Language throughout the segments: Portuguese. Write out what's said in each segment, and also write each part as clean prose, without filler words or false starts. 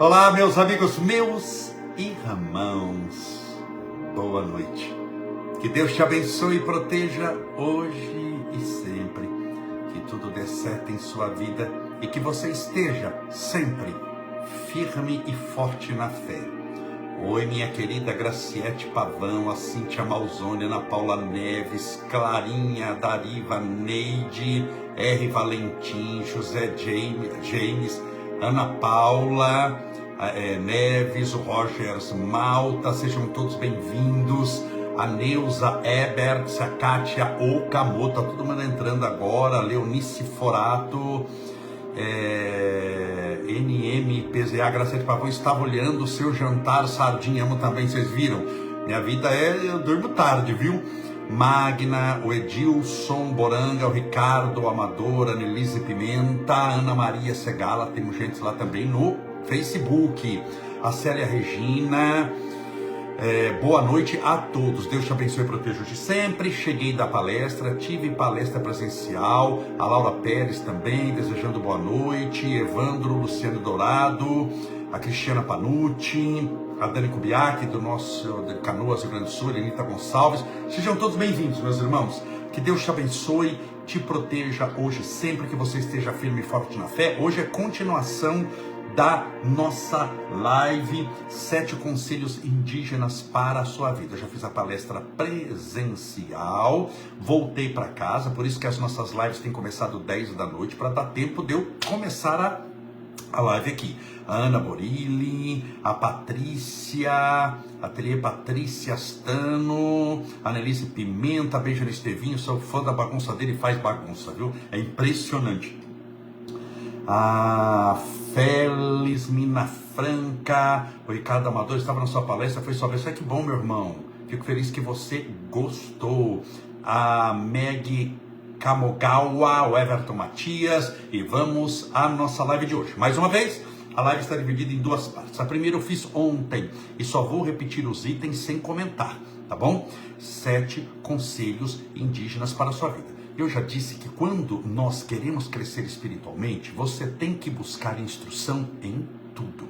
Olá, meus amigos, meus irmãos, boa noite. Que Deus te abençoe e proteja hoje e sempre. Que tudo dê certo em sua vida e que você esteja sempre firme e forte na fé. Oi, minha querida Graciete Pavão, a Cíntia Malzone, Ana Paula Neves, Clarinha, Dariva, Neide, R. Valentim, José James, Ana Paula Neves, o Rogers Malta, sejam todos bem-vindos. A Neuza Ebert, a Kátia Okamoto, tá todo mundo entrando agora. A Leonice Forato, NMPZA, Graciete Pavão, estava olhando o seu jantar, sardinha, amo também, vocês viram? Minha vida eu durmo tarde, viu? Magna, o Edilson Boranga, o Ricardo Amador, a Nelise Pimenta, a Ana Maria Segala, temos gente lá também no Facebook, a Célia Regina. Boa noite a todos, Deus te abençoe e proteja hoje sempre. Cheguei da palestra, tive palestra presencial, a Laura Pérez também, desejando boa noite, Evandro Luciano Dourado, a Cristiana Panucci, a Dani Kubiak, do nosso de Canoas, Rio Grande do Sul, a Anita Gonçalves. Sejam todos bem-vindos, meus irmãos. Que Deus te abençoe, te proteja hoje sempre, que você esteja firme e forte na fé. Hoje é continuação da nossa live 7 conselhos indígenas para a sua vida. Eu já fiz a palestra presencial, voltei para casa, por isso que as nossas lives têm começado 10 da noite, para dar tempo de eu começar a live aqui. A Ana Borilli, a Patrícia, Ateliê Patrícia Astano, a Nelise Pimenta, a Benjamin Estevinho, sou fã da bagunça dele, faz bagunça, viu? É impressionante. A Félix Mina Franca, o Ricardo Amador estava na sua palestra, foi sobre isso. Que bom, meu irmão, fico feliz que você gostou. A Meg Kamogawa, o Everton Matias, e vamos à nossa live de hoje. Mais uma vez, a live está dividida em duas partes. A primeira eu fiz ontem e só vou repetir os itens sem comentar, tá bom? 7 conselhos indígenas para a sua vida. Eu já disse que quando nós queremos crescer espiritualmente, você tem que buscar instrução em tudo.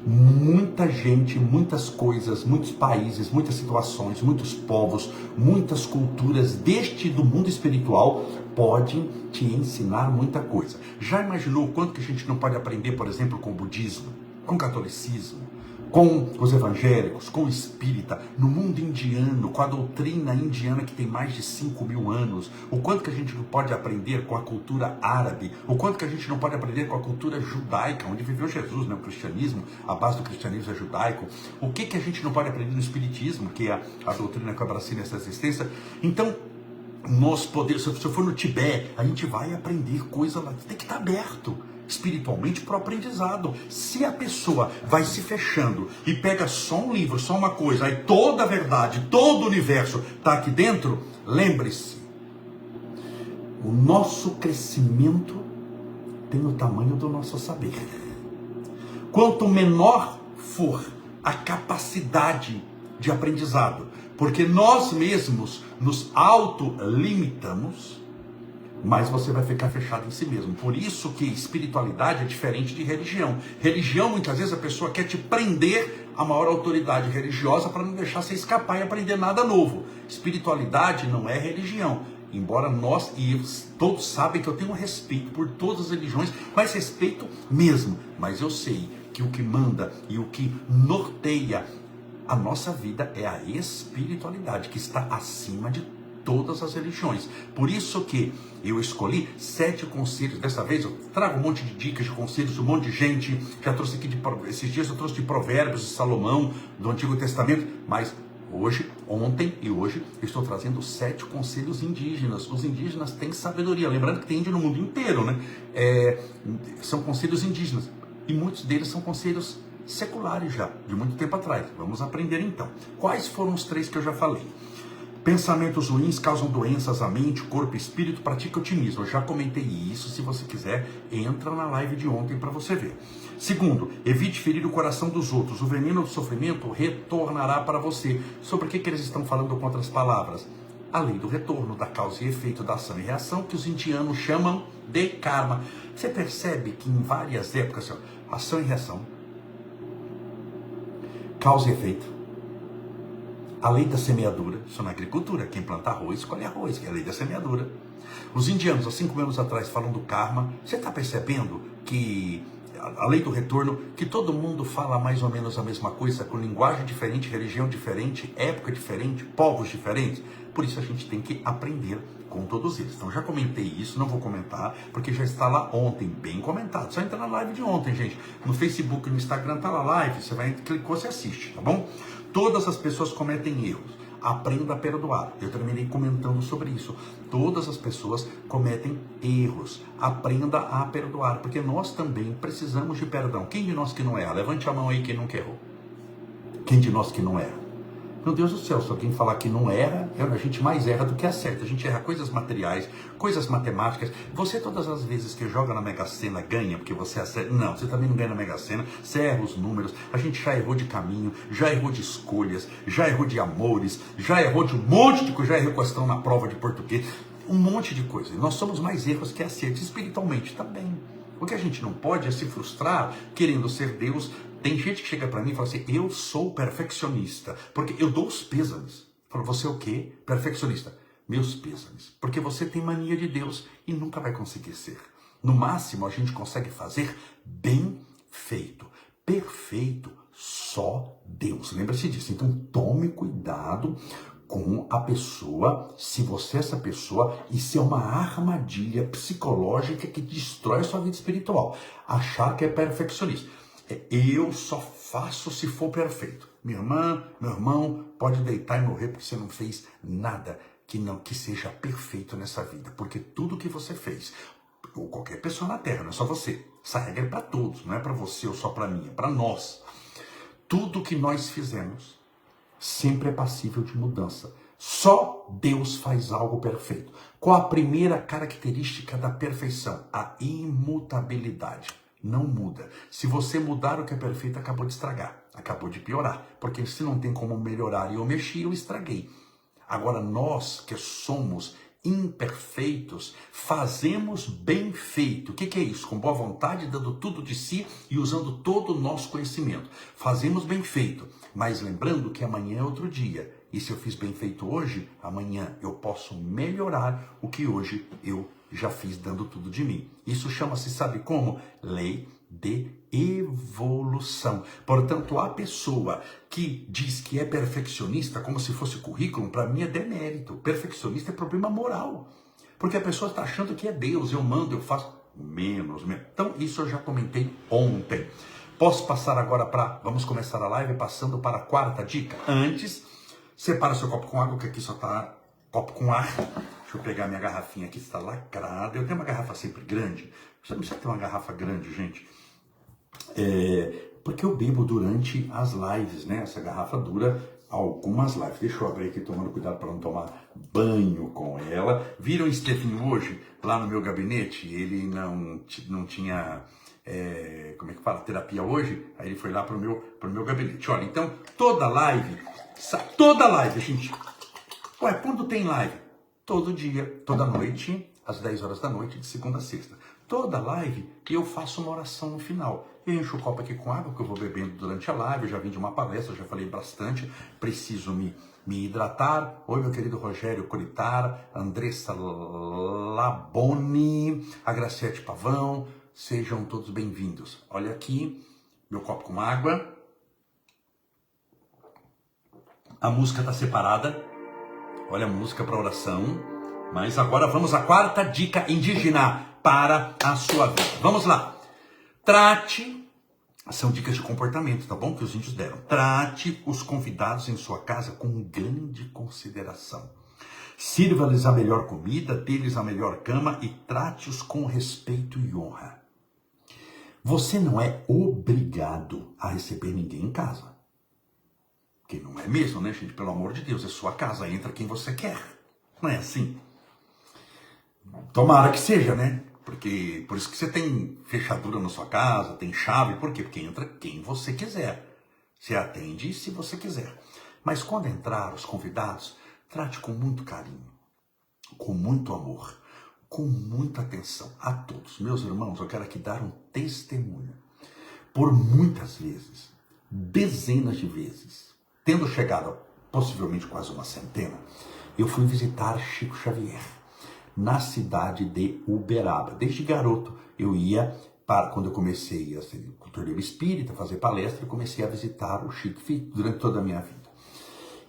Muita gente, muitas coisas, muitos países, muitas situações, muitos povos, muitas culturas do mundo espiritual podem te ensinar muita coisa. Já imaginou o quanto que a gente não pode aprender, por exemplo, com o budismo, com o catolicismo, com os evangélicos, com o espírita, no mundo indiano, com a doutrina indiana que tem mais de 5.000 anos, o quanto que a gente não pode aprender com a cultura árabe, o quanto que a gente não pode aprender com a cultura judaica, onde viveu Jesus, né? O cristianismo, a base do cristianismo é judaico, o que que a gente não pode aprender no espiritismo, que é a doutrina que abraça nessa existência. Então, nós podemos, se eu for no Tibete, a gente vai aprender coisa lá, tem que estar aberto espiritualmente para o aprendizado. Se a pessoa vai se fechando e pega só um livro, só uma coisa, aí toda a verdade, todo o universo está aqui dentro, lembre-se, o nosso crescimento tem o tamanho do nosso saber. Quanto menor for a capacidade de aprendizado, porque nós mesmos nos autolimitamos, mas você vai ficar fechado em si mesmo. Por isso que espiritualidade é diferente de religião. Religião, muitas vezes, a pessoa quer te prender a maior autoridade religiosa para não deixar você escapar e aprender nada novo. Espiritualidade não é religião. Embora nós, e todos sabem que eu tenho respeito por todas as religiões, mas respeito mesmo. Mas eu sei que o que manda e o que norteia a nossa vida é a espiritualidade, que está acima de todas as religiões. Por isso que eu escolhi 7 conselhos. Dessa vez eu trago um monte de dicas de conselhos, um monte de gente. Já trouxe aqui, esses dias eu trouxe de Provérbios de Salomão, do Antigo Testamento, mas ontem e hoje, eu estou trazendo 7 conselhos indígenas. Os indígenas têm sabedoria, lembrando que tem índio no mundo inteiro, né? São conselhos indígenas, e muitos deles são conselhos seculares já, de muito tempo atrás. Vamos aprender então. Quais foram os 3 que eu já falei? Pensamentos ruins causam doenças à mente, corpo e espírito. Pratique otimismo. Eu já comentei isso. Se você quiser, entra na live de ontem para você ver. Segundo, evite ferir o coração dos outros. O veneno do sofrimento retornará para você. Sobre o que eles estão falando com outras palavras? A lei do retorno, da causa e efeito, da ação e reação, que os indianos chamam de karma. Você percebe que em várias épocas, ação e reação, Causa e efeito. A lei da semeadura, isso na agricultura, quem planta arroz, colhe arroz, que é a lei da semeadura. Os indianos, há 5 mil anos atrás, falam do karma. Você está percebendo que a lei do retorno, que todo mundo fala mais ou menos a mesma coisa, com linguagem diferente, religião diferente, época diferente, povos diferentes? Por isso a gente tem que aprender com todos eles. Então já comentei isso, não vou comentar, porque já está lá ontem, bem comentado. Só entra na live de ontem, gente. No Facebook, no Instagram, está lá a live, você vai, clicou, você assiste, tá bom? Todas as pessoas cometem erros. Aprenda a perdoar. Eu terminei comentando sobre isso. Todas as pessoas cometem erros. Aprenda a perdoar, porque nós também precisamos de perdão. Quem de nós que não erra? Levante a mão aí quem nunca errou. Quem de nós que não erra? Meu Deus do céu, se alguém falar que não erra, a gente mais erra do que acerta. A gente erra coisas materiais, coisas matemáticas. Você, todas as vezes que joga na Mega Sena, ganha porque você acerta. Não, você também não ganha na Mega Sena. Você erra os números. A gente já errou de caminho, já errou de escolhas, já errou de amores, já errou de um monte de coisa. Já errou questão na prova de português. Um monte de coisa. E nós somos mais erros que acertos. Espiritualmente também. O que a gente não pode é se frustrar querendo ser Deus. Tem gente que chega para mim e fala assim, eu sou perfeccionista, porque eu dou os pêsames. Fala, você é o quê? Perfeccionista. Meus pêsames. Porque você tem mania de Deus e nunca vai conseguir ser. No máximo, a gente consegue fazer bem feito. Perfeito, só Deus. Lembra-se disso. Então, tome cuidado com a pessoa, se você é essa pessoa, isso é uma armadilha psicológica que destrói a sua vida espiritual. Achar que é perfeccionista. Eu só faço se for perfeito. Minha irmã, meu irmão, pode deitar e morrer porque você não fez nada que seja perfeito nessa vida. Porque tudo que você fez, ou qualquer pessoa na Terra, não é só você. Essa regra é para todos, não é para você ou só para mim, é para nós. Tudo que nós fizemos sempre é passível de mudança. Só Deus faz algo perfeito. Qual a primeira característica da perfeição? A imutabilidade. Não muda. Se você mudar o que é perfeito, acabou de estragar, acabou de piorar. Porque se não tem como melhorar e eu mexi, eu estraguei. Agora nós que somos imperfeitos, fazemos bem feito. O que é isso? Com boa vontade, dando tudo de si e usando todo o nosso conhecimento. Fazemos bem feito, mas lembrando que amanhã é outro dia. E se eu fiz bem feito hoje, amanhã eu posso melhorar o que hoje eu já fiz dando tudo de mim. Isso chama-se, sabe como? Lei de evolução. Portanto, a pessoa que diz que é perfeccionista como se fosse currículo, para mim é demérito. Perfeccionista é problema moral. Porque a pessoa está achando que é Deus, eu mando, eu faço menos. Então, isso eu já comentei ontem. Posso passar agora para... Vamos começar a live passando para a quarta dica. Antes, separa seu copo com água, que aqui só está copo com ar. Deixa eu pegar minha garrafinha aqui, está lacrada. Eu tenho uma garrafa sempre grande. Você não precisa ter uma garrafa grande, gente. Porque eu bebo durante as lives, né? Essa garrafa dura algumas lives. Deixa eu abrir aqui, tomando cuidado para não tomar banho com ela. Viram o Estevinho hoje, lá no meu gabinete? Ele não tinha... como é que fala? Terapia hoje? Aí ele foi lá pro meu gabinete. Olha, então, toda live, gente. Ué, quando tem live? Todo dia, toda noite, às 10 horas da noite, de segunda a sexta. Toda live, eu faço uma oração no final. Eu encho o copo aqui com água, que eu vou bebendo durante a live. Eu já vim de uma palestra, já falei bastante. Preciso me hidratar. Oi, meu querido Rogério Colitar, Andressa Laboni, a Graciete Pavão. Sejam todos bem-vindos. Olha aqui, meu copo com água. A música está separada. Olha a música para oração. Mas agora vamos à quarta dica indígena para a sua vida. Vamos lá. Trate, são dicas de comportamento, tá bom? Que os índios deram. Trate os convidados em sua casa com grande consideração. Sirva-lhes a melhor comida, dê-lhes a melhor cama e trate-os com respeito e honra. Você não é obrigado a receber ninguém em casa. Que não é mesmo, né, gente? Pelo amor de Deus, é sua casa, entra quem você quer. Não é assim? Tomara que seja, né? Porque por isso que você tem fechadura na sua casa, tem chave. Por quê? Porque entra quem você quiser. Você atende se você quiser. Mas quando entrar os convidados, trate com muito carinho, com muito amor, com muita atenção a todos. Meus irmãos, eu quero aqui dar um testemunho. Por muitas vezes, dezenas de vezes. Tendo chegado a possivelmente quase uma centena, eu fui visitar Chico Xavier na cidade de Uberaba. Desde garoto eu ia quando eu comecei a ser torneio espírita, fazer palestra, eu comecei a visitar o Chico durante toda a minha vida.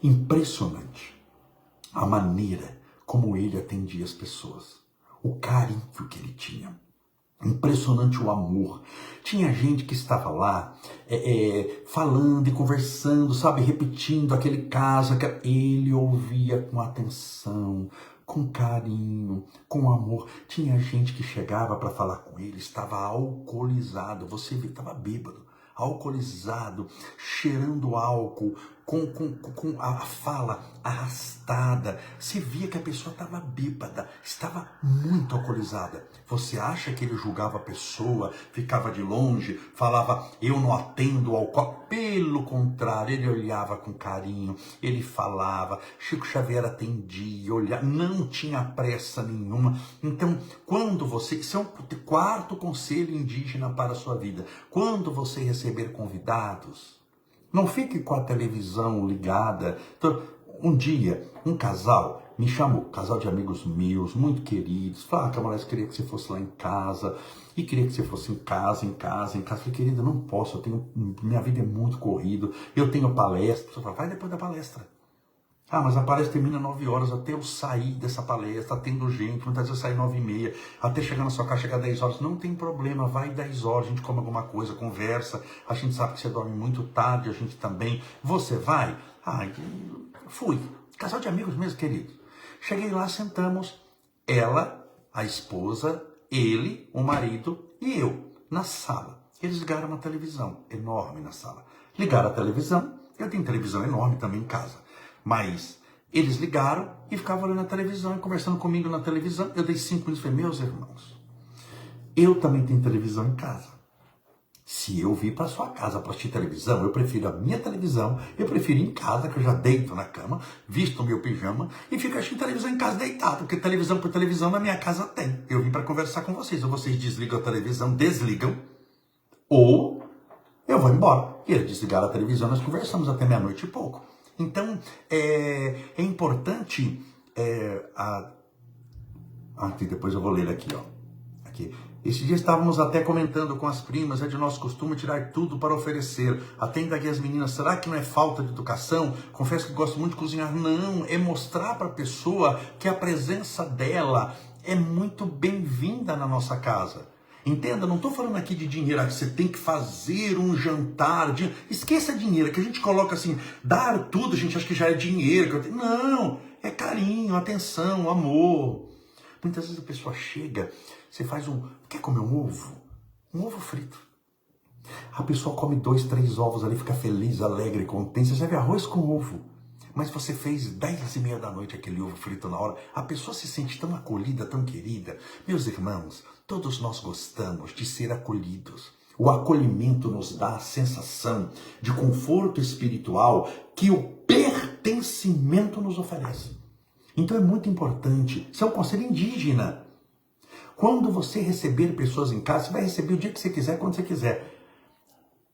Impressionante a maneira como ele atendia as pessoas, o carinho que ele tinha. Impressionante o amor. Tinha gente que estava lá falando e conversando, sabe, repetindo aquele caso. Ele ouvia com atenção, com carinho, com amor. Tinha gente que chegava para falar com ele, estava alcoolizado, você vê, estava bêbado, alcoolizado, cheirando álcool, com a fala arrastada. Se via que a pessoa estava bêbada, estava muito alcoolizada. Você acha que ele julgava a pessoa, ficava de longe, falava, eu não atendo ao álcool? Pelo contrário, ele olhava com carinho, ele falava, Chico Xavier atendia, olhava, não tinha pressa nenhuma. Então, quando você, isso é um quarto conselho indígena para a sua vida, quando você receber convidados, não fique com a televisão ligada. Então, um dia, um casal me chamou, casal de amigos meus, muito queridos, falou, Camões, queria que você fosse lá em casa, e queria que você fosse em casa. Eu falei, querida, não posso, minha vida é muito corrida, eu tenho palestra. Você fala, vai depois da palestra. Ah, mas a palestra termina 9 horas, até eu sair dessa palestra, atendo gente, muitas vezes eu saio 9h30, até chegar na sua casa, chegar 10 horas, não tem problema, vai 10 horas, a gente come alguma coisa, conversa, a gente sabe que você dorme muito tarde, a gente também, você vai? Ah, fui, casal de amigos mesmo, queridos. Cheguei lá, sentamos, ela, a esposa, ele, o marido e eu, na sala. Eles ligaram uma televisão enorme na sala. Ligaram a televisão, eu tenho televisão enorme também em casa. Mas eles ligaram e ficavam olhando a televisão e conversando comigo na televisão. Eu dei 5 minutos e falei, meus irmãos, eu também tenho televisão em casa. Se eu vir para sua casa para assistir televisão, eu prefiro a minha televisão, eu prefiro ir em casa, que eu já deito na cama, visto o meu pijama e fico assistindo televisão em casa deitado, porque televisão por televisão na minha casa tem. Eu vim para conversar com vocês, ou vocês desligam a televisão, desligam, ou eu vou embora. E eles desligaram a televisão, nós conversamos até meia-noite e pouco. Então, é importante, depois eu vou ler aqui, ó. Aqui. Esse dia estávamos até comentando com as primas, é de nosso costume tirar tudo para oferecer. Atenda aqui as meninas, será que não é falta de educação? Confesso que gosto muito de cozinhar. Não, é mostrar para a pessoa que a presença dela é muito bem-vinda na nossa casa. Entenda, não estou falando aqui de dinheiro, que você tem que fazer um jantar. Esqueça dinheiro, que a gente coloca assim, dar tudo, a gente acha que já é dinheiro. Não, é carinho, atenção, amor. Muitas vezes a pessoa chega, você faz quer comer um ovo? Um ovo frito. A pessoa come 2, 3 ovos ali, fica feliz, alegre, contente. Você serve arroz com ovo. Mas você fez 10h30 da noite aquele ovo frito na hora, a pessoa se sente tão acolhida, tão querida. Meus irmãos, todos nós gostamos de ser acolhidos. O acolhimento nos dá a sensação de conforto espiritual que o pertencimento nos oferece. Então é muito importante, isso é um conselho indígena. Quando você receber pessoas em casa, você vai receber o dia que você quiser, quando você quiser.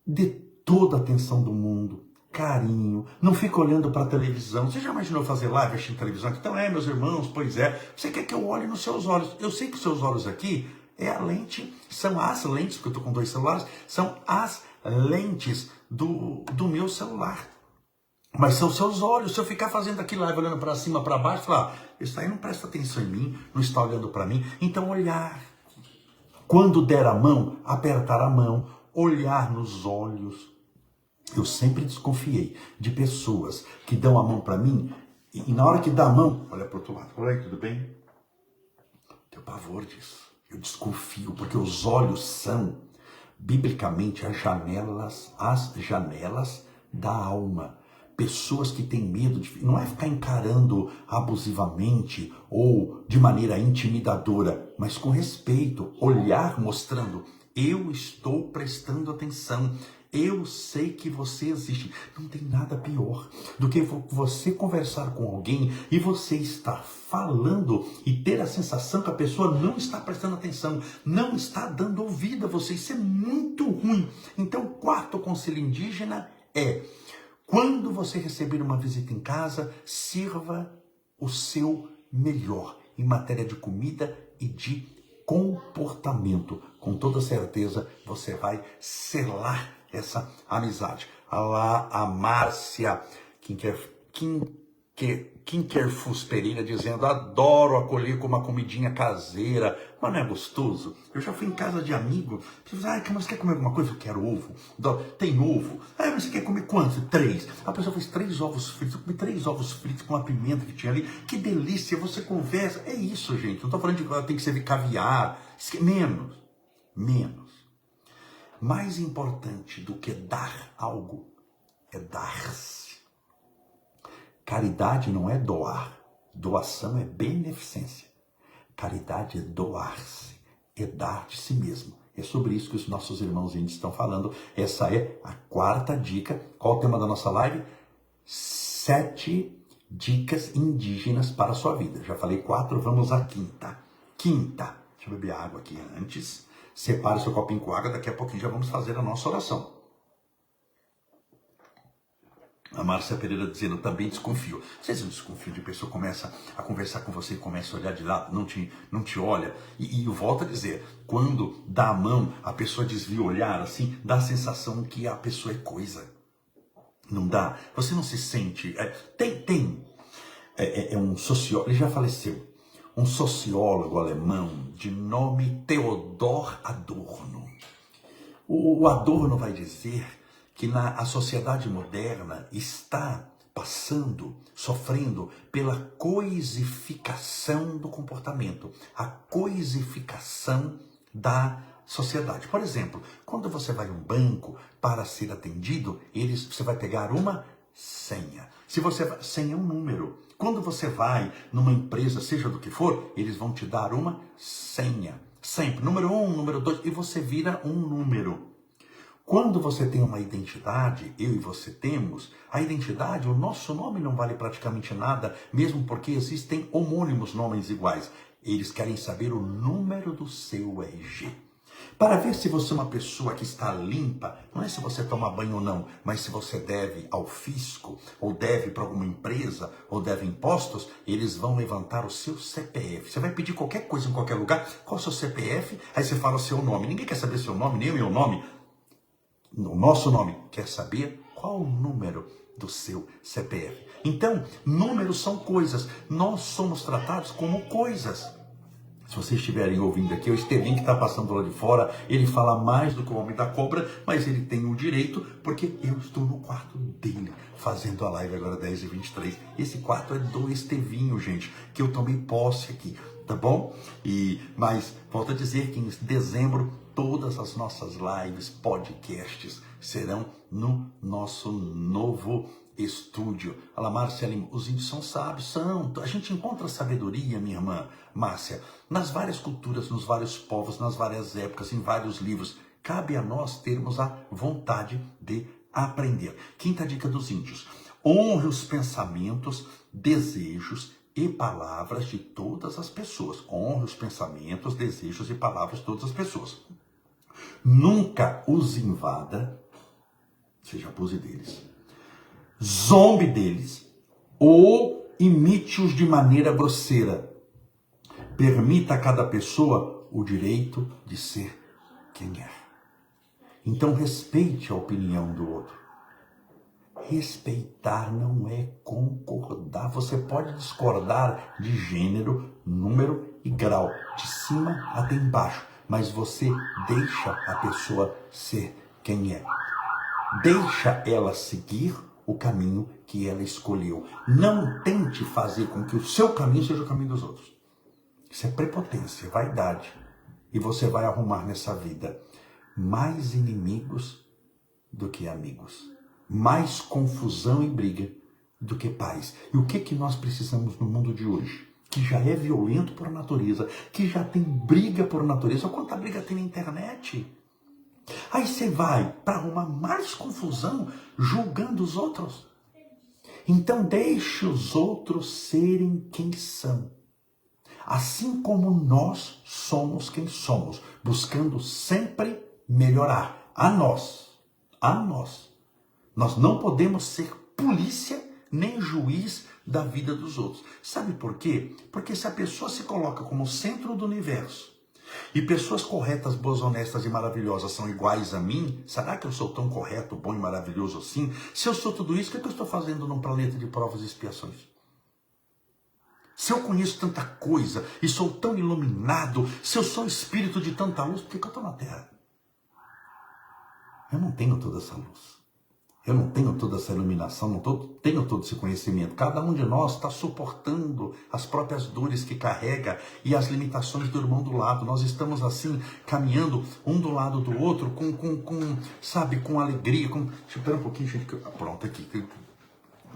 Dê toda a atenção do mundo. Carinho, não fica olhando para a televisão. Você já imaginou fazer live assistindo televisão? Então meus irmãos, pois é. Você quer que eu olhe nos seus olhos? Eu sei que os seus olhos aqui é a lente, são as lentes, porque eu estou com 2 celulares, são as lentes do meu celular. Mas são seus olhos. Se eu ficar fazendo aqui live olhando para cima, para baixo, falar, isso aí não presta atenção em mim, não está olhando para mim. Então olhar. Quando der a mão, apertar a mão, olhar nos olhos. Eu sempre desconfiei de pessoas que dão a mão para mim e na hora que dá a mão, olha para o outro lado. Oi, tudo bem? Tenho pavor disso. Eu desconfio, porque os olhos são, biblicamente, as janelas da alma. Pessoas que têm medo de... Não é ficar encarando abusivamente ou de maneira intimidadora, mas com respeito. Olhar mostrando, eu estou prestando atenção. Eu sei que você existe. Não tem nada pior do que você conversar com alguém e você estar falando e ter a sensação que a pessoa não está prestando atenção, não está dando ouvido a você. Isso é muito ruim. Então, o quarto conselho indígena é: quando você receber uma visita em casa, sirva o seu melhor em matéria de comida e de comportamento. Com toda certeza você vai selar essa amizade. Lá a Márcia Kinkerfus Pereira dizendo: adoro acolher com uma comidinha caseira. Mas não é gostoso? Eu já fui em casa de amigo. Mas quer comer alguma coisa? Eu quero ovo. Tem ovo? Mas você quer comer quanto? 3. A pessoa fez 3 ovos fritos. Eu comi 3 ovos fritos com a pimenta que tinha ali. Que delícia, você conversa. É isso, gente. Não estou falando de tem que servir caviar. Menos. Mais importante do que dar algo é dar-se. Caridade não é doar. Doação é beneficência. Caridade é doar-se, é dar de si mesmo. É sobre isso que os nossos irmãos índios estão falando. Essa é a 4ª dica. Qual o tema da nossa live? 7 dicas indígenas para a sua vida. Já falei 4, vamos à 5ª. Deixa eu beber água aqui antes. Separe seu copinho com água, daqui a pouquinho já vamos fazer a nossa oração. A Márcia Pereira dizendo: também desconfio. Vocês não desconfiam de pessoa começa a conversar com você e começa a olhar de lado, não te olha? E eu volto a dizer, quando dá a mão, a pessoa desvia o olhar, assim, dá a sensação que a pessoa é coisa. Não dá? Você não se sente... É um sociólogo, ele já faleceu, um sociólogo alemão de nome Theodor Adorno. O Adorno vai dizer que a sociedade moderna está sofrendo pela coisificação do comportamento, a coisificação da sociedade. Por exemplo, quando você vai a um banco para ser atendido, você vai pegar uma senha. Senha é um número. Quando você vai numa empresa, seja do que for, eles vão te dar uma senha. Sempre, número 1, número 2, e você vira um número. Quando você tem uma identidade, eu e você temos, a identidade, o nosso nome não vale praticamente nada, mesmo porque existem homônimos nomes iguais. Eles querem saber o número do seu RG. Para ver se você é uma pessoa que está limpa, não é se você toma banho ou não, mas se você deve ao fisco, ou deve para alguma empresa, ou deve impostos, eles vão levantar o seu CPF. Você vai pedir qualquer coisa em qualquer lugar, qual é o seu CPF? Aí você fala o seu nome. Ninguém quer saber seu nome, nem o meu nome. O nosso nome, quer saber qual o número do seu CPF. Então, números são coisas. Nós somos tratados como coisas. Se vocês estiverem ouvindo aqui, o Estevinho que está passando lá de fora, ele fala mais do que o homem da cobra, mas ele tem o direito, porque eu estou no quarto dele, fazendo a live agora 10h23. Esse quarto é do Estevinho, gente, que eu tomei posse aqui, tá bom? Mas, volto a dizer que em dezembro, todas as nossas lives, podcasts, serão no nosso novo estúdio. Olha lá, Márcia, os índios são sábios, são. A gente encontra sabedoria, minha irmã Márcia, nas várias culturas, nos vários povos, nas várias épocas, em vários livros. Cabe a nós termos a vontade de aprender. 5ª dica dos índios: honre os pensamentos, desejos e palavras de todas as pessoas. Honre os pensamentos, desejos e palavras de todas as pessoas. Nunca os invada, seja abuse deles, zombe deles ou imite-os de maneira grosseira. Permita a cada pessoa o direito de ser quem é. Então respeite a opinião do outro. Respeitar não é concordar. Você pode discordar de gênero, número e grau, de cima até embaixo, mas você deixa a pessoa ser quem é. Deixa ela seguir o caminho que ela escolheu. Não tente fazer com que o seu caminho seja o caminho dos outros. Isso é prepotência, vaidade. E você vai arrumar nessa vida mais inimigos do que amigos. Mais confusão e briga do que paz. E o que nós precisamos no mundo de hoje? Que já é violento por natureza, que já tem briga por natureza. Olha quanta briga tem na internet. Aí você vai para arrumar mais confusão julgando os outros. Então deixe os outros serem quem são. Assim como nós somos quem somos, buscando sempre melhorar a nós. Nós não podemos ser polícia nem juiz da vida dos outros. Sabe por quê? Porque se a pessoa se coloca como centro do universo e pessoas corretas, boas, honestas e maravilhosas são iguais a mim, será que eu sou tão correto, bom e maravilhoso assim? Se eu sou tudo isso, o que eu estou fazendo num planeta de provas e expiações? Se eu conheço tanta coisa e sou tão iluminado, se eu sou espírito de tanta luz, por que eu estou na Terra? Eu não tenho toda essa luz. Eu não tenho toda essa iluminação, não tenho todo esse conhecimento. Cada um de nós está suportando as próprias dores que carrega e as limitações do irmão do lado. Nós estamos assim, caminhando um do lado do outro, com alegria. Deixa eu esperar um pouquinho, gente. Pronto, aqui.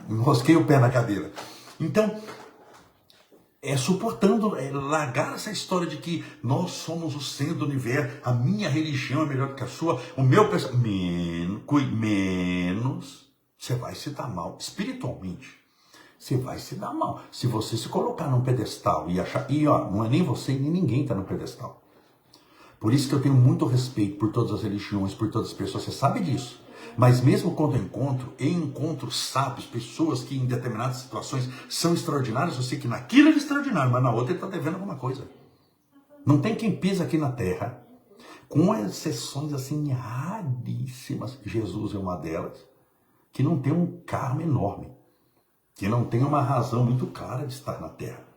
Enrosquei o pé na cadeira. Então, suportando, largar essa história de que nós somos o centro do universo, a minha religião é melhor que a sua, o meu pensamento, menos, você vai se dar mal, espiritualmente, você vai se dar mal, se você se colocar num pedestal e achar, não é nem você nem ninguém está no pedestal, por isso que eu tenho muito respeito por todas as religiões, por todas as pessoas, você sabe disso. Mas mesmo quando eu encontro sábios, pessoas que em determinadas situações são extraordinárias, eu sei que naquilo ele é extraordinário, mas na outra ele está devendo alguma coisa. Não tem quem pisa aqui na Terra, com exceções assim raríssimas, Jesus é uma delas, que não tem um karma enorme, que não tem uma razão muito clara de estar na Terra.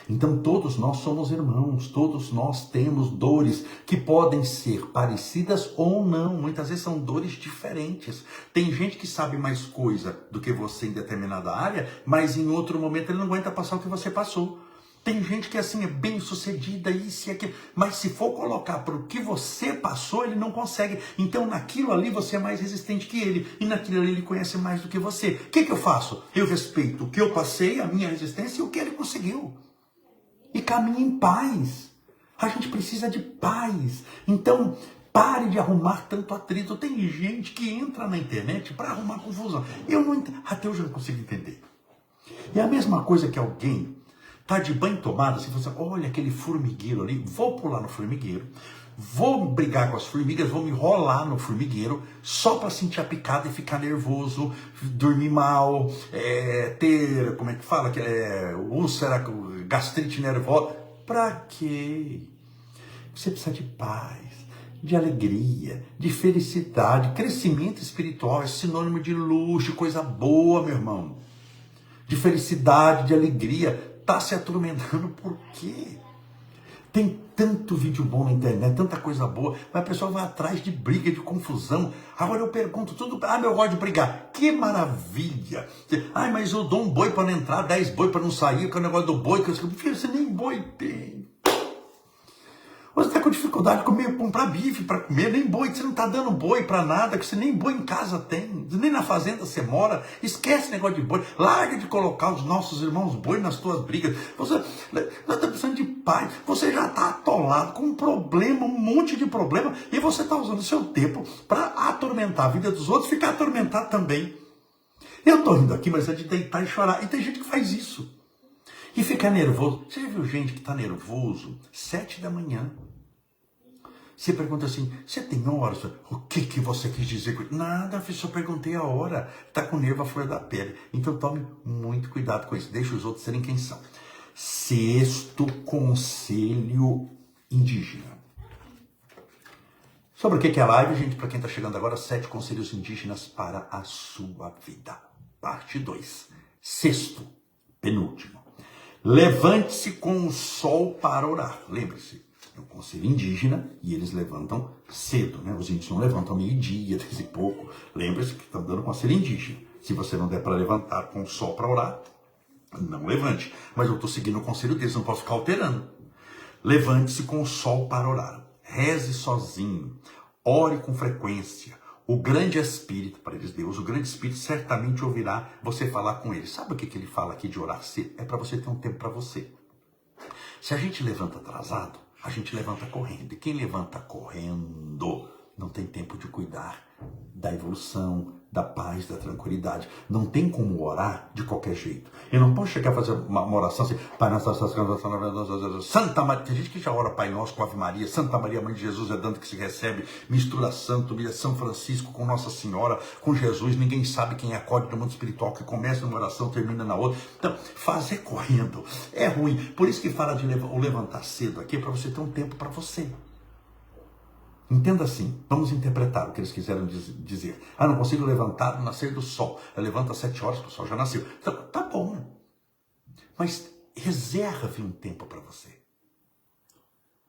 Então todos nós somos irmãos, todos nós temos dores que podem ser parecidas ou não, muitas vezes são dores diferentes. Tem gente que sabe mais coisa do que você em determinada área, mas em outro momento ele não aguenta passar o que você passou. Tem gente que assim é bem sucedida, isso e aquilo, mas se for colocar para o que você passou, ele não consegue. Então naquilo ali você é mais resistente que ele, e naquilo ali ele conhece mais do que você. O que eu faço? Eu respeito o que eu passei, a minha resistência e o que ele conseguiu. E caminhe em paz. A gente precisa de paz. Então, pare de arrumar tanto atrito. Tem gente que entra na internet para arrumar confusão. Eu não entendo. Até hoje eu não consigo entender. É a mesma coisa que alguém tá de banho tomado, assim, você olha aquele formigueiro ali, vou pular no formigueiro, vou brigar com as formigas, vou me enrolar no formigueiro, só para sentir a picada e ficar nervoso, dormir mal, ter, como é que fala, úlcera, gastrite nervosa. Pra quê? Você precisa de paz, de alegria, de felicidade. Crescimento espiritual é sinônimo de luxo, coisa boa, meu irmão. De felicidade, de alegria. Tá se atormentando por quê? Tem tanto vídeo bom na internet, tanta coisa boa, mas a pessoa vai atrás de briga, de confusão. Agora eu pergunto tudo, eu gosto de brigar. Que maravilha! Mas eu dou um boi para não entrar, 10 boi para não sair, que é o negócio do boi, que você nem boi tem. Você está com dificuldade de comprar bife para comer, nem boi, você não está dando boi para nada, que você nem boi em casa tem, nem na fazenda você mora, esquece esse negócio de boi, larga de colocar os nossos irmãos boi nas tuas brigas, nós estamos precisando de paz, você já está atolado com um problema, um monte de problema, e você está usando o seu tempo para atormentar a vida dos outros, ficar atormentado também. Eu estou rindo aqui, mas é de deitar e chorar, e tem gente que faz isso. E fica nervoso. Você já viu gente que está nervoso 7 da manhã? Você pergunta assim, você tem horas? O que você quis dizer? Nada, só perguntei a hora. Está com nervo à flor da pele. Então tome muito cuidado com isso. Deixe os outros serem quem são. Sexto conselho indígena. Sobre o que é a live, gente? Para quem está chegando agora, 7 conselhos indígenas para a sua vida. Parte 2. Sexto, penúltimo. Levante-se com o sol para orar. Lembre-se, é um conselho indígena e eles levantam cedo, né? Os índios não levantam meio-dia, 10 e pouco. Lembre-se que estão dando conselho indígena. Se você não der para levantar com o sol para orar, não levante. Mas eu estou seguindo o conselho deles, não posso ficar alterando. Levante-se com o sol para orar. Reze sozinho. Ore com frequência. O grande Espírito, para eles Deus, o grande Espírito certamente ouvirá você falar com ele. Sabe o que ele fala aqui de orar cedo? É para você ter um tempo para você. Se a gente levanta atrasado, a gente levanta correndo. E quem levanta correndo não tem tempo de cuidar da evolução, da paz, da tranquilidade. Não tem como orar de qualquer jeito. Eu não posso chegar a fazer uma oração assim, Pai Nosso, Santa Maria, tem gente que já ora Pai Nosso com Ave Maria, Santa Maria, Mãe de Jesus, é dando que se recebe, mistura santo, mistura São Francisco com Nossa Senhora, com Jesus, ninguém sabe quem é acorde no mundo espiritual, que começa numa oração, termina na outra. Então, fazer correndo é ruim. Por isso que fala de o levantar cedo aqui, para você ter um tempo para você. Entenda assim, vamos interpretar o que eles quiseram dizer. Não consigo levantar no nascer do sol. Eu levanto às 7 horas, porque o sol já nasceu. Então, tá bom. Mas reserve um tempo para você.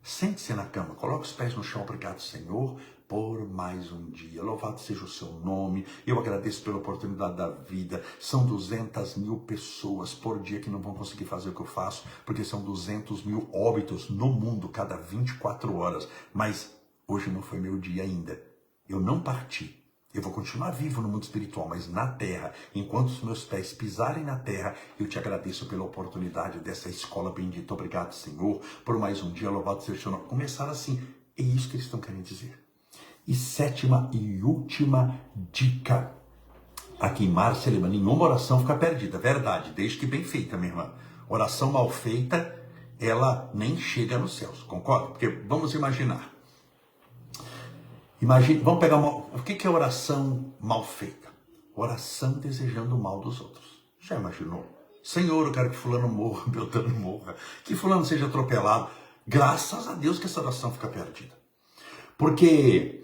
Sente-se na cama, coloque os pés no chão. Obrigado, Senhor, por mais um dia. Louvado seja o seu nome. Eu agradeço pela oportunidade da vida. São 200.000 pessoas por dia que não vão conseguir fazer o que eu faço, porque são 200.000 óbitos no mundo cada 24 horas. Mas hoje não foi meu dia ainda. Eu não parti. Eu vou continuar vivo no mundo espiritual, mas na terra, enquanto os meus pés pisarem na terra, eu te agradeço pela oportunidade dessa escola bendita. Obrigado, Senhor, por mais um dia. Louvado seja o seu nome. Começar assim. É isso que eles estão querendo dizer. E sétima e última dica. A queimar Selimã. Nenhuma oração fica perdida. Verdade, desde que bem feita, minha irmã. Oração mal feita, ela nem chega nos céus. Concorda? Porque vamos imaginar. Vamos pegar o que é oração mal feita? Oração desejando o mal dos outros. Já imaginou? Senhor, eu quero que fulano morra, Beltrano morra, que fulano seja atropelado. Graças a Deus que essa oração fica perdida. Porque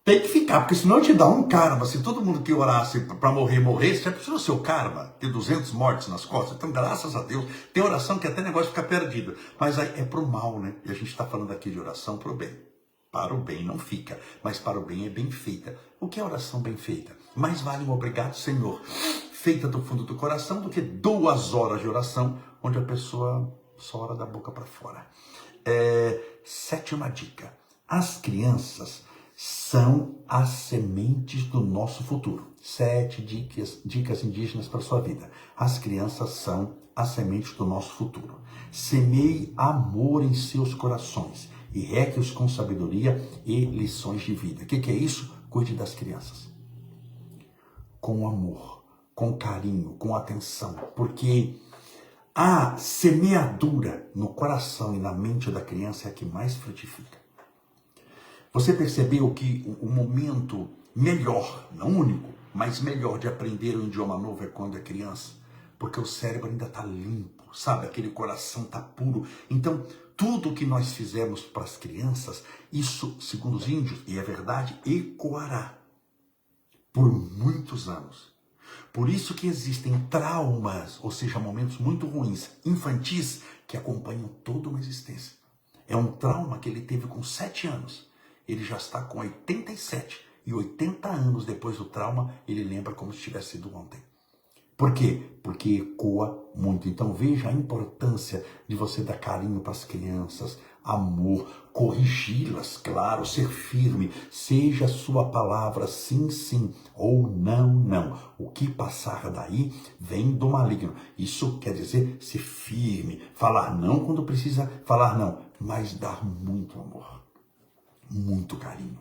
tem que ficar, porque senão te dá um karma. Se todo mundo que orasse para morresse, já precisa o seu karma, ter 200 mortes nas costas. Então, graças a Deus, tem oração que até negócio fica perdido. Mas aí é pro mal, né? E a gente está falando aqui de oração pro bem. Para o bem não fica, mas para o bem é bem feita. O que é oração bem feita? Mais vale um obrigado, Senhor, feita do fundo do coração, do que 2 horas de oração, onde a pessoa só ora da boca para fora. Sétima dica. As crianças são as sementes do nosso futuro. 7 dicas indígenas para a sua vida. As crianças são as sementes do nosso futuro. Semeie amor em seus corações e regue-os com sabedoria e lições de vida. O que é isso? Cuide das crianças. Com amor, com carinho, com atenção. Porque a semeadura no coração e na mente da criança é a que mais frutifica. Você percebeu que o momento melhor, não único, mas melhor de aprender um idioma novo é quando é criança? Porque o cérebro ainda está limpo, sabe? Aquele coração está puro. Então, tudo que nós fizemos para as crianças, isso, segundo os índios, e é verdade, ecoará por muitos anos. Por isso que existem traumas, ou seja, momentos muito ruins, infantis, que acompanham toda uma existência. É um trauma que ele teve com 7 anos. Ele já está com 87 e 80 anos depois do trauma, ele lembra como se tivesse sido ontem. Por quê? Porque ecoa muito. Então veja a importância de você dar carinho para as crianças, amor, corrigi-las, claro, ser firme. Seja a sua palavra sim, sim, ou não, não. O que passar daí vem do maligno. Isso quer dizer ser firme, falar não quando precisa falar não, mas dar muito amor, muito carinho.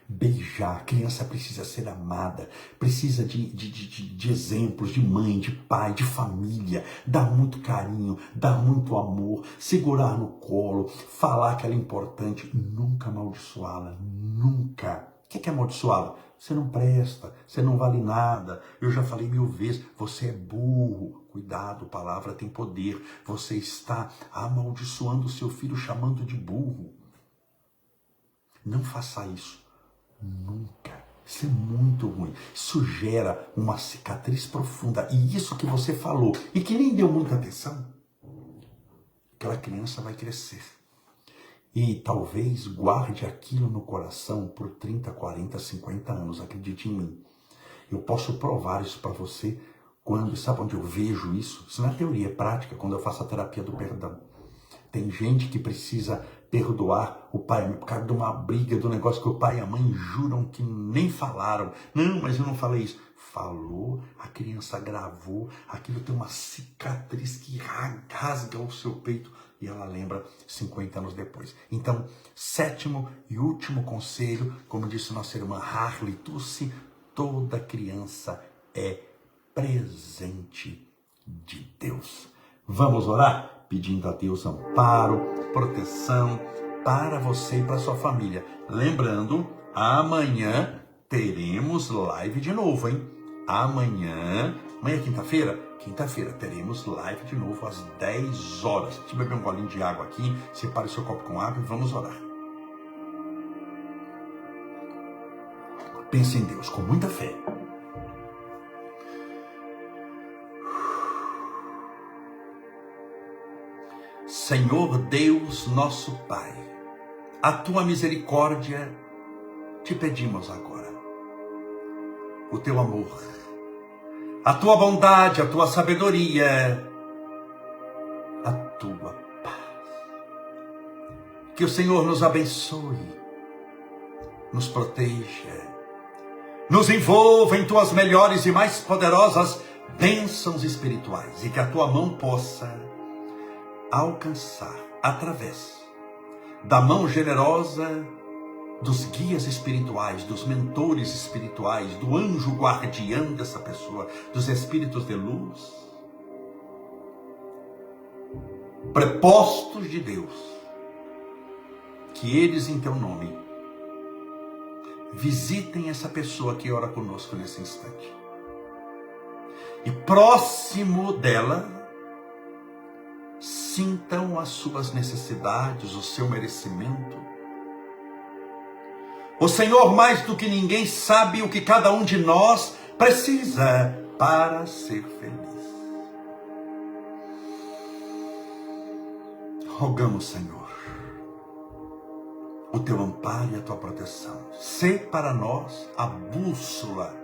Beijar, a criança precisa ser amada, precisa de exemplos de mãe, de pai, de família, dar muito carinho, dar muito amor, segurar no colo, falar que ela é importante, nunca amaldiçoá-la, nunca. O que é amaldiçoá-la? Você não presta, você não vale nada, eu já falei 1000 vezes, você é burro. Cuidado, palavra tem poder, você está amaldiçoando o seu filho, chamando de burro. Não faça isso. Nunca. Isso é muito ruim. Isso gera uma cicatriz profunda. E isso que você falou, e que nem deu muita atenção, aquela criança vai crescer. E talvez guarde aquilo no coração por 30, 40, 50 anos. Acredite em mim. Eu posso provar isso para você quando, sabe onde eu vejo isso? Isso não é teoria, é prática, quando eu faço a terapia do perdão. Tem gente que precisa perdoar o pai e a mãe por causa de uma briga, do negócio que o pai e a mãe juram que nem falaram. Não, mas eu não falei isso. Falou, a criança gravou, aquilo tem uma cicatriz que rasga o seu peito e ela lembra 50 anos depois. Então, sétimo e último conselho, como disse nossa irmã Harley Tussi, toda criança é presente de Deus. Vamos orar pedindo a Deus amparo, proteção para você e para sua família. Lembrando, amanhã teremos live de novo, hein? Amanhã é quinta-feira? Quinta-feira teremos live de novo às 10 horas. Deixa eu beber um golinho de água aqui, separe seu copo com água e vamos orar. Pense em Deus com muita fé. Senhor Deus, nosso Pai, a tua misericórdia te pedimos agora. O teu amor, a tua bondade, a tua sabedoria, a tua paz. Que o Senhor nos abençoe, nos proteja, nos envolva em tuas melhores e mais poderosas bênçãos espirituais e que a tua mão possa alcançar através da mão generosa dos guias espirituais, dos mentores espirituais, do anjo guardião dessa pessoa, dos espíritos de luz, prepostos de Deus, que eles em teu nome visitem essa pessoa que ora conosco nesse instante. E próximo dela, sintam as suas necessidades, o seu merecimento. O Senhor, mais do que ninguém, sabe o que cada um de nós precisa para ser feliz. Rogamos, Senhor, o teu amparo e a tua proteção. Sê para nós a bússola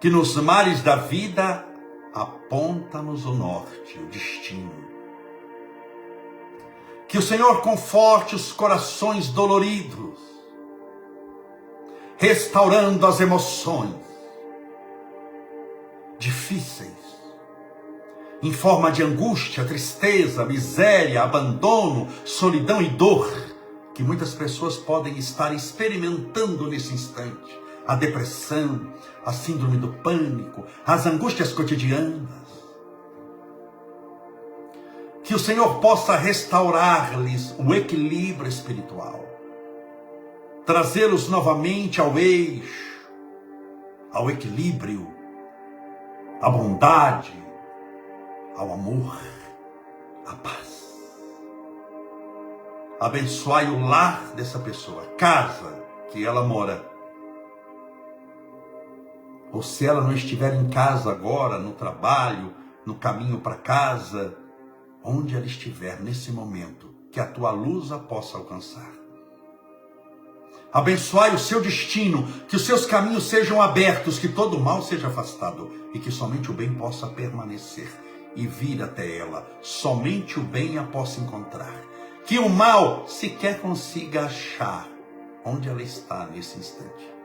que nos mares da vida aponta-nos o norte, o destino. Que o Senhor conforte os corações doloridos, restaurando as emoções difíceis, em forma de angústia, tristeza, miséria, abandono, solidão e dor, que muitas pessoas podem estar experimentando nesse instante. A depressão, a síndrome do pânico, as angústias cotidianas. Que o Senhor possa restaurar-lhes o equilíbrio espiritual, trazê-los novamente ao eixo, ao equilíbrio, à bondade, ao amor, à paz. Abençoai o lar dessa pessoa, a casa que ela mora. Ou se ela não estiver em casa agora, no trabalho, no caminho para casa, onde ela estiver nesse momento, que a tua luz a possa alcançar. Abençoai o seu destino, que os seus caminhos sejam abertos, que todo o mal seja afastado e que somente o bem possa permanecer e vir até ela. Somente o bem a possa encontrar. Que o mal sequer consiga achar onde ela está nesse instante.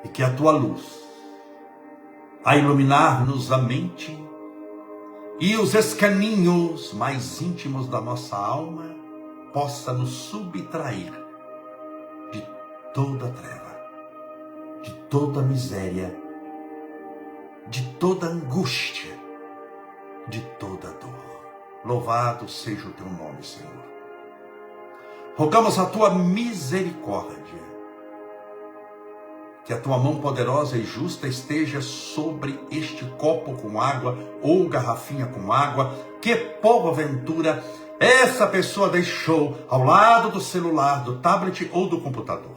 E que a tua luz, a iluminar-nos a mente e os escaninhos mais íntimos da nossa alma, possa nos subtrair de toda treva, de toda miséria, de toda angústia, de toda dor. Louvado seja o teu nome, Senhor. Rogamos a tua misericórdia, que a tua mão poderosa e justa esteja sobre este copo com água ou garrafinha com água, que porventura essa pessoa deixou ao lado do celular, do tablet ou do computador.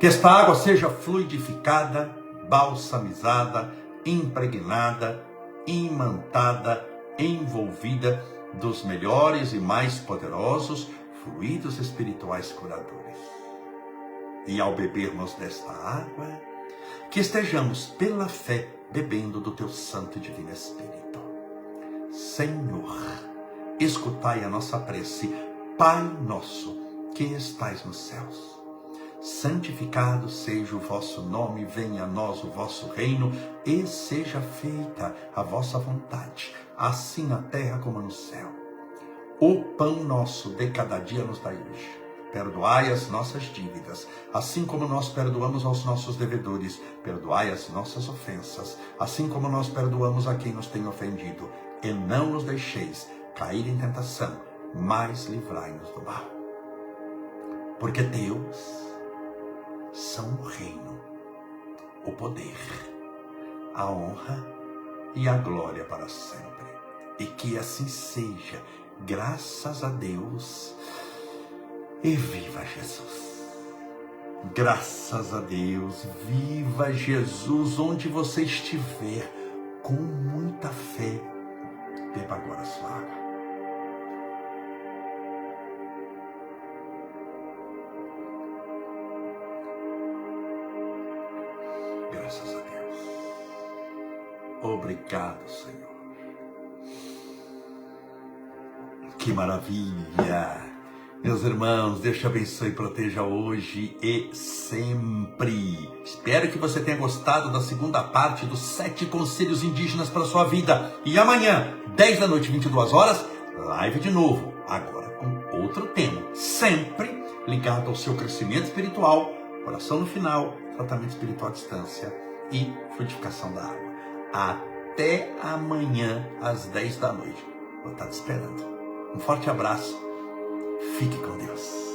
Que esta água seja fluidificada, balsamizada, impregnada, imantada, envolvida dos melhores e mais poderosos fluidos espirituais curadores. E ao bebermos desta água, que estejamos pela fé bebendo do teu santo e divino Espírito. Senhor, escutai a nossa prece. Pai nosso, que estais nos céus, santificado seja o vosso nome, venha a nós o vosso reino, e seja feita a vossa vontade, assim na terra como no céu. O pão nosso de cada dia nos dai hoje. Perdoai as nossas dívidas, assim como nós perdoamos aos nossos devedores. Perdoai as nossas ofensas, assim como nós perdoamos a quem nos tem ofendido. E não nos deixeis cair em tentação, mas livrai-nos do mal. Porque Deus são o reino, o poder, a honra e a glória para sempre. E que assim seja, graças a Deus. E viva Jesus! Graças a Deus, viva Jesus onde você estiver, com muita fé. Beba agora a sua água. Graças a Deus. Obrigado, Senhor. Que maravilha! Meus irmãos, Deus te abençoe e proteja hoje e sempre. Espero que você tenha gostado da segunda parte dos 7 conselhos indígenas para a sua vida. E amanhã, 10 da noite, 22 horas, live de novo. Agora com outro tema. Sempre ligado ao seu crescimento espiritual, oração no final, tratamento espiritual à distância e frutificação da água. Até amanhã, às 10 da noite. Vou estar te esperando. Um forte abraço. Fique com Deus.